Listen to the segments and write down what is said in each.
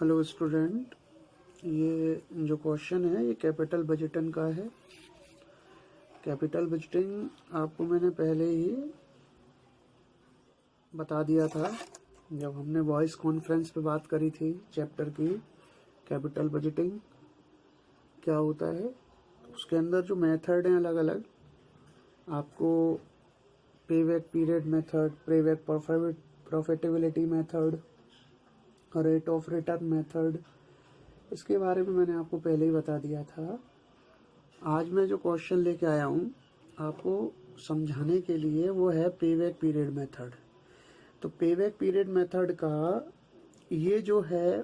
Hello student, ये जो question है ये कैपिटल बजटिंग का है। कैपिटल बजटिंग आपको मैंने पहले ही बता दिया था जब हमने वॉइस कॉन्फ्रेंस पे बात करी थी चैप्टर की। कैपिटल बजटिंग क्या होता है, उसके अंदर जो मेथड हैं अलग अलग, आपको payback period method, payback profitability method, rate of return method, इसके बारे में मैंने आपको पहले ही बता दिया था। आज मैं जो क्वेश्चन लेके आया हूँ आपको समझाने के लिए वो है पेबैक पीरियड मेथड। तो पेबैक पीरियड मेथड का ये जो है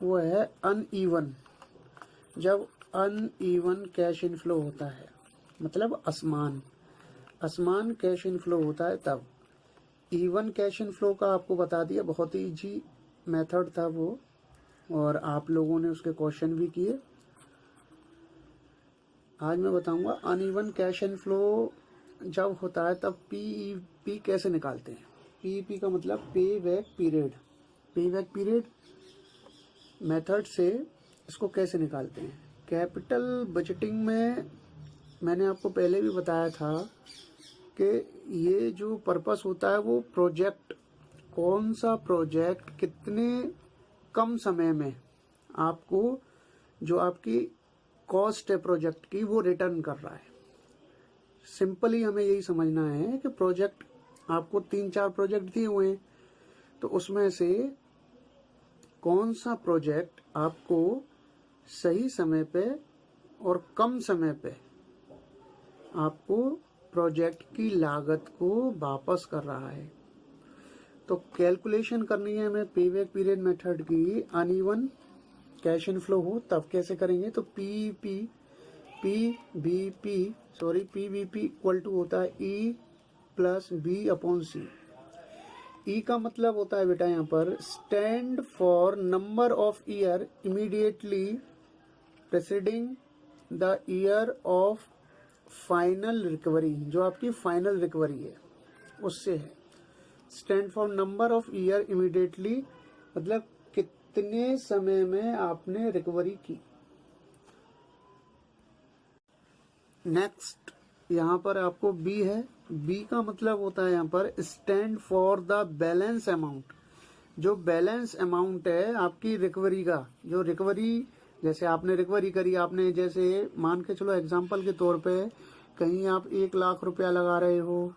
वो है अनइवन। जब अनइवन कैश इनफ्लो होता है, मतलब असमान कैश इनफ्लो होता है, तब इवन कैश इनफ्लो का आपको बता दिया। बहुत ही इजी मेथड था वो, और आप लोगों ने उसके क्वेश्चन भी किए। आज मैं बताऊंगा अनइवन कैश इनफ्लो जब होता है तब पीईपी कैसे निकालते हैं। पीईपी का मतलब पे बैक पीरियड। पे बैक पीरियड मेथड से इसको कैसे निकालते हैं। कैपिटल बजटिंग में मैंने आपको पहले भी बताया था कि ये जो पर्पस होता है वो प्रोजेक्ट, कौन सा प्रोजेक्ट कितने कम समय में आपको जो आपकी कॉस्ट है प्रोजेक्ट की वो रिटर्न कर रहा है। सिंपली हमें यही समझना है कि प्रोजेक्ट आपको 3-4 प्रोजेक्ट दिए हुए हैं, तो उसमें से कौन सा प्रोजेक्ट आपको सही समय पे और कम समय पे आपको प्रोजेक्ट की लागत को वापस कर रहा है। तो कैलकुलेशन करनी है हमें पेबैक पीरियड मेथड की। अनइवन कैश इनफ्लो हो तब कैसे करेंगे, तो पीबीपी इक्वल टू होता है ई प्लस बी अपॉन सी। ई का मतलब होता है बेटा यहाँ पर stand for number of year immediately presiding the year of final recovery. जो आपकी फाइनल रिकवरी है उससे है। Stand for number of year immediately मतलब कितने समय में आपने रिकवरी की। नेक्स्ट यहाँ पर आपको बी है। बी का मतलब होता है यहाँ पर stand for the balance amount. जो बैलेंस अमाउंट है आपकी रिकवरी का, जो रिकवरी, जैसे आपने रिकवरी करी, आपने जैसे मान के चलो एग्जांपल के तौर पे कहीं आप 1 लाख रुपया लगा रहे हो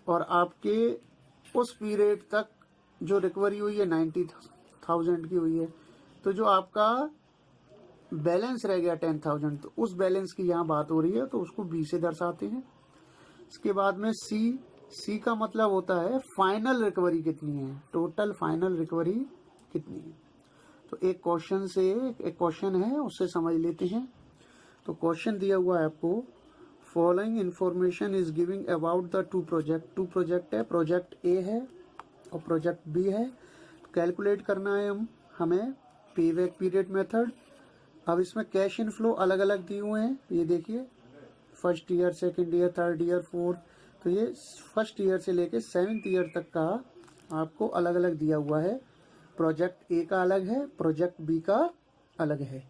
और आपके उस पीरियड तक जो रिकवरी हुई है 90,000 की हुई है, तो जो आपका बैलेंस रह गया 10,000, तो उस बैलेंस की यहाँ बात हो रही है, तो उसको बी से दर्शाते हैं। इसके बाद में सी का मतलब होता है फाइनल रिकवरी कितनी है, टोटल फाइनल रिकवरी कितनी है। तो एक क्वेश्चन है उससे समझ लेते हैं। तो क्वेश्चन दिया हुआ है आपको, following information is giving about the two project है, प्रोजेक्ट ए है और प्रोजेक्ट बी है। तो कैलकुलेट करना है हमें पेबैक पीरियड मेथड। अब इसमें कैश इनफ्लो अलग अलग दिए हुए हैं, ये देखिए, first year, second year, third year, fourth. तो ये फर्स्ट ईयर से लेके 7th ईयर तक का आपको अलग अलग दिया हुआ है। प्रोजेक्ट ए का अलग है, प्रोजेक्ट बी का अलग है।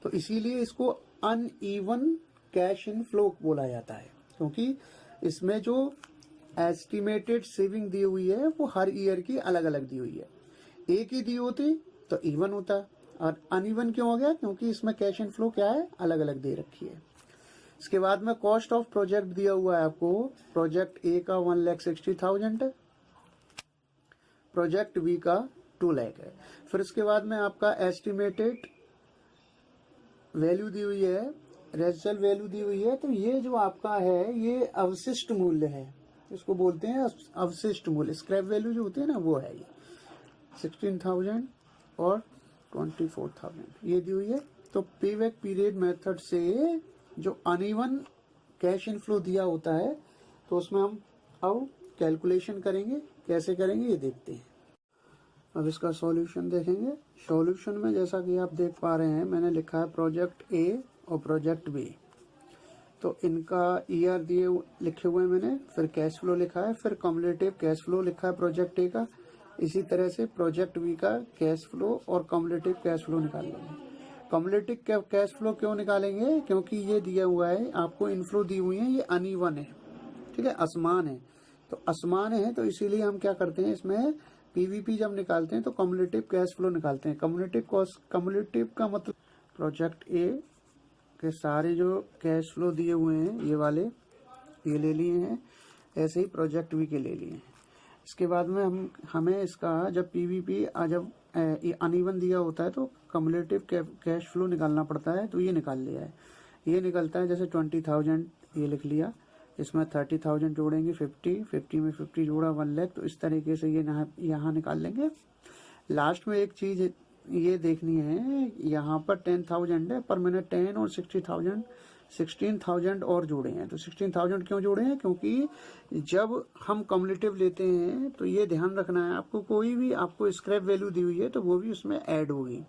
तो इसीलिए इसको अनइवन कैश इनफ्लो बोला जाता है, क्योंकि इसमें जो एस्टिमेटेड सेविंग दी हुई है वो हर ईयर की अलग अलग दी हुई है। एक ही दी होती तो इवन होता, और अनइवन क्यों हो गया, क्योंकि इसमें कैश इनफ्लो क्या है, अलग अलग दे रखी है। इसके बाद में कॉस्ट ऑफ प्रोजेक्ट दिया हुआ है आपको। प्रोजेक्ट ए का 1,60,000 है, प्रोजेक्ट बी का 2 लाख है। फिर इसके बाद में आपका एस्टिमेटेड वैल्यू दी हुई है, रेजिडुअल वैल्यू दी हुई है। तो ये जो आपका है ये अवशिष्ट मूल्य है, इसको बोलते हैं अवशिष्ट मूल्य। स्क्रैप वैल्यू जो होती है ना वो है ये 16,000 और 24,000 ये दी हुई है। तो पेबैक पीरियड मेथड से जो अनइवन कैश इनफ्लो दिया होता है तो उसमें हम अब कैलकुलेशन करेंगे। कैसे करेंगे ये देखते हैं। अब इसका सॉल्यूशन देखेंगे। सॉल्यूशन में जैसा कि आप देख पा रहे हैं मैंने लिखा है प्रोजेक्ट ए और प्रोजेक्ट बी। तो इनका ईयर लिखे हुए हैं मैंने, फिर कैश फ्लो लिखा है, फिर कम्युलेटिव कैश फ्लो लिखा है प्रोजेक्ट ए का, इसी तरह से प्रोजेक्ट बी का कैश फ्लो और कम्युलेटिव कैश फ्लो निकाल लेंगे। कम्युलेटिव कैश फ्लो क्यों निकालेंगे, क्योंकि ये दिया हुआ है आपको, इनफ्लो दी हुई है, ये अनइवन है, ठीक है, असमान है। तो असमान है तो इसीलिए हम क्या करते हैं, इसमें पीवीपी जब निकालते हैं तो कम्युलेटिव कैश फ्लो निकालते हैं। कम्युलेटिव का मतलब प्रोजेक्ट ए के सारे जो कैश फ्लो दिए हुए हैं ये वाले, ये ले लिए हैं, ऐसे ही प्रोजेक्ट बी के ले लिए हैं। इसके बाद में हमें इसका जब पीवीपी जब ये अनइवन दिया होता है तो कम्युलेटिव कैश फ्लो निकालना पड़ता है, तो ये निकाल लिया है। ये निकलता है जैसे 20,000 ये लिख लिया, इसमें 30,000 जोड़ेंगे, 50 में 50 जोड़ा 1 लाख, तो इस तरीके से ये यहाँ निकाल लेंगे। लास्ट में एक चीज ये देखनी है, यहाँ पर 10,000 है पर मैंने 10 और 16,000 और जोड़े हैं। तो 16,000 क्यों जोड़े हैं, क्योंकि जब हम कम्युलेटिव लेते हैं तो ये ध्यान रखना है आपको, कोई भी आपको स्क्रैप वैल्यू दी हुई है तो वो भी उसमें ऐड होगी।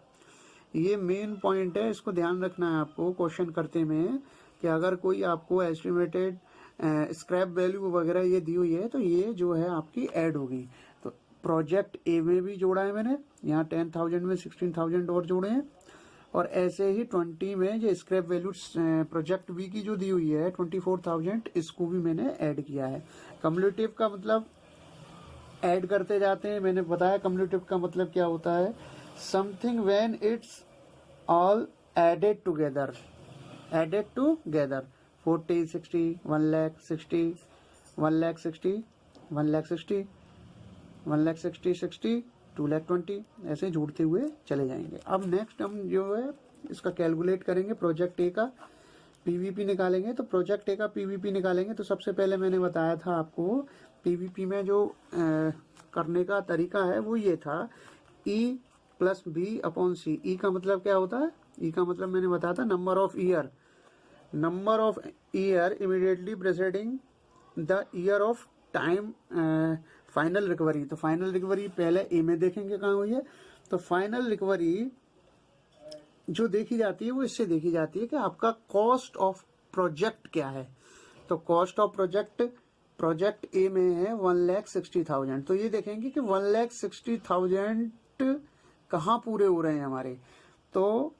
ये मेन पॉइंट है, इसको ध्यान रखना है आपको क्वेश्चन करते में, कि अगर कोई आपको एस्टिमेटेड स्क्रैप वैल्यू वगैरह ये दी हुई है तो ये जो है आपकी ऐड होगी। तो प्रोजेक्ट ए में भी जोड़ा है मैंने, यहाँ 10,000 में 16,000 और जोड़े हैं, और ऐसे ही 20 में जो स्क्रैप वैल्यू प्रोजेक्ट बी की जो दी हुई है 24,000, इसको भी मैंने ऐड किया है। कम्युलेटिव का मतलब ऐड करते जाते हैं, मैंने बताया कम्युलेटिव का मतलब क्या होता है, something when it's all added together 40, 60, 1 lakh 60, 1 lakh 60, 1 lakh 60, 1 lakh 60, 60, 2 lakh 20, ऐसे जोड़ते हुए चले जाएंगे। अब नेक्स्ट हम जो है इसका कैलकुलेट करेंगे, प्रोजेक्ट ए का पीवीपी निकालेंगे। तो प्रोजेक्ट ए का पीवीपी निकालेंगे तो सबसे पहले मैंने बताया था आपको, पीवीपी में जो करने का तरीका है वो ये था, ई प्लस बी अपॉन सी। ई का मतलब क्या होता है, ई का मतलब मैंने बताया था number of year immediately presiding the year of time final recovery. तो फाइनल रिकवरी पहले ए में देखेंगे कहाँ हुई है। तो फाइनल रिकवरी जो देखी जाती है वो इससे देखी जाती है कि आपका कॉस्ट ऑफ प्रोजेक्ट क्या है। तो कॉस्ट ऑफ प्रोजेक्ट ए में है 1,60,000। तो ये देखेंगे कि 1,60,000 कहाँ पूरे हो रहे हैं हमारे। तो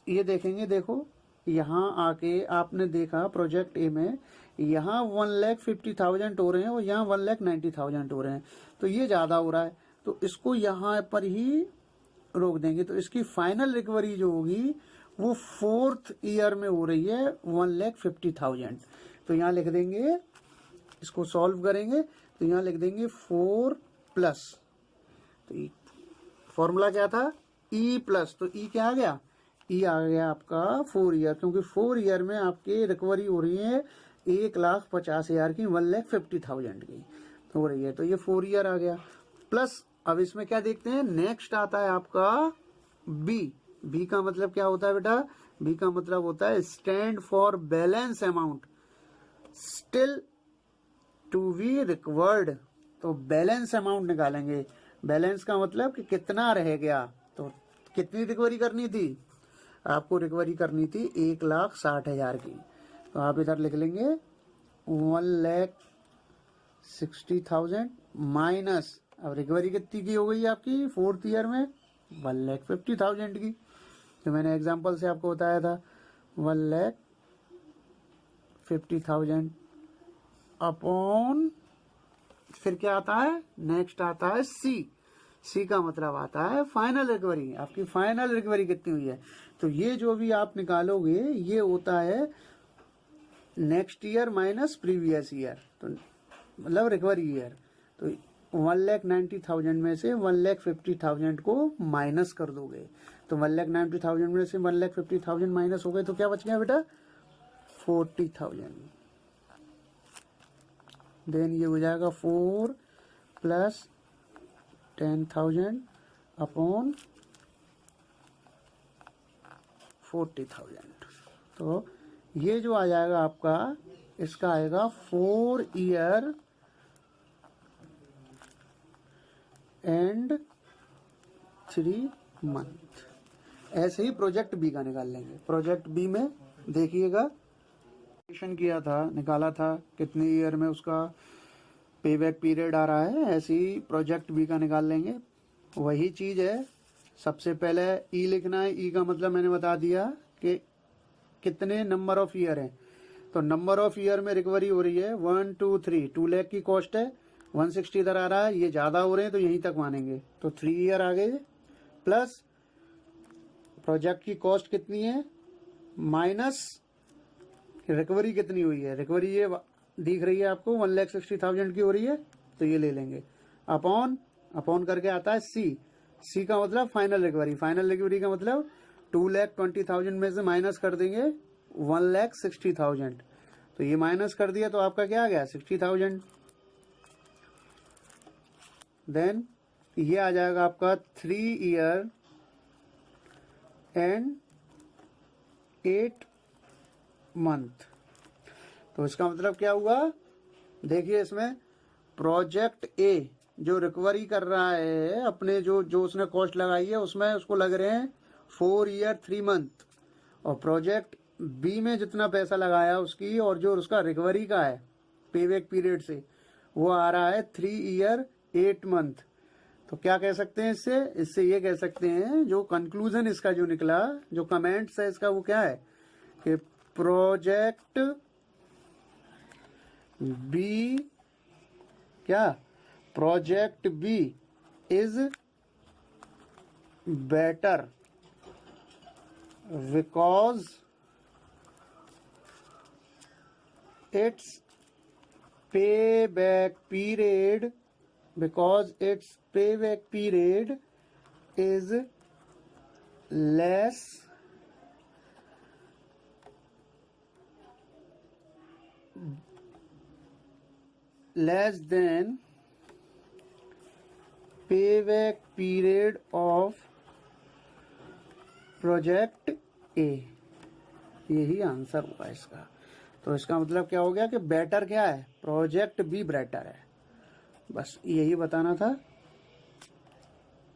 ये देखेंगे, देखो यहाँ आके आपने देखा प्रोजेक्ट ए में यहाँ 1,50,000 हो रहे हैं और यहाँ 1,90,000 हो रहे हैं, तो ये ज्यादा हो रहा है, तो इसको यहाँ पर ही रोक देंगे। तो इसकी फाइनल रिकवरी जो होगी वो 4th ईयर में हो रही है 1,50,000। तो यहाँ लिख देंगे, इसको सॉल्व करेंगे तो यहाँ लिख देंगे 4 प्लस, तो फॉर्मूला क्या था, ई प्लस, तो ई क्या आ गया, ई आ गया आपका 4 ईयर, क्योंकि 4 ईयर में आपकी रिकवरी हो रही है 1,50,000 की, 1,50,000 की हो रही है, तो ये 4 ईयर आ गया। प्लस अब इसमें क्या देखते हैं, नेक्स्ट आता है आपका बी। बी का मतलब क्या होता है बेटा, बी का मतलब होता है stand for balance amount still to be recovered. तो बैलेंस अमाउंट निकालेंगे, बैलेंस का मतलब कि कितना रह गया, तो कितनी रिकवरी करनी थी आपको, रिकवरी करनी थी 1,60,000 की। तो आप इधर लिख लेंगे 1,60,000 माइनस, अब रिकवरी कितनी की हो गई आपकी 4th ईयर में 1,50,000 की। तो मैंने एग्जांपल से आपको बताया था 1,50,000 अपॉन, फिर क्या आता है, नेक्स्ट आता है सी। सी का मतलब आता है फाइनल रिकवरी, आपकी फाइनल रिकवरी कितनी हुई है। तो ये जो भी आप निकालोगे ये होता है next year minus previous year, तो मतलब रिकवरी ईयर। तो 1,90,000 में से 1,50,000 को माइनस कर दोगे, तो 1,90,000 में से 1,50,000 माइनस हो गए तो क्या बच गया बेटा 40,000। देन ये हो जाएगा 4 प्लस 10,000 अपॉन 40,000। तो ये जो आ जाएगा आपका, इसका आएगा 4 ईयर एंड 3 मंथ। ऐसे ही प्रोजेक्ट बी का निकाल लेंगे। प्रोजेक्ट बी में देखिएगा किया था, निकाला था कितने ईयर में उसका पे बैक पीरियड आ रहा है, ऐसे ही प्रोजेक्ट बी का निकाल लेंगे। वही चीज़ है, सबसे पहले ई लिखना है। ई का मतलब मैंने बता दिया कि कितने नंबर ऑफ ईयर हैं। तो नंबर ऑफ ईयर में रिकवरी हो रही है 1 2 3। 2 लाख की कॉस्ट है, 160 इधर आ रहा है, ये ज़्यादा हो रहे हैं तो यहीं तक मानेंगे, तो 3 ईयर आ गए। प्लस प्रोजेक्ट की कॉस्ट कितनी है माइनस रिकवरी कितनी हुई है। रिकवरी ये दिख रही है आपको 1,60,000 की हो रही है, तो ये ले लेंगे। अपॉन करके आता है सी का मतलब फाइनल रिकवरी। फाइनल रिकवरी का मतलब 2,20,000 में से माइनस कर देंगे 1,60,000। तो ये माइनस कर दिया तो आपका क्या आ गया 60,000। देन ये आ जाएगा आपका 3 ईयर एंड 8 मंथ। तो इसका मतलब क्या हुआ, देखिए इसमें प्रोजेक्ट ए जो रिकवरी कर रहा है अपने जो उसने कॉस्ट लगाई है उसमें उसको लग रहे हैं 4 ईयर 3 मंथ, और प्रोजेक्ट बी में जितना पैसा लगाया उसकी और जो उसका रिकवरी का है पे बैक पीरियड से वो आ रहा है 3 ईयर 8 मंथ। तो क्या कह सकते हैं इससे ये कह सकते हैं, जो कंक्लूजन इसका जो निकला, जो कमेंट्स है इसका, वो क्या है कि project B project B is better because it's payback period is less than payback period of project A. यही आंसर हुआ इसका। तो इसका मतलब क्या हो गया कि बेटर क्या है, प्रोजेक्ट बी बेटर है। बस यही बताना था।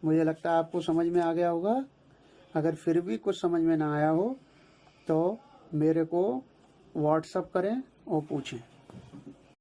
मुझे लगता है आपको समझ में आ गया होगा। अगर फिर भी कुछ समझ में ना आया हो तो मेरे को व्हाट्सएप करें और पूछें।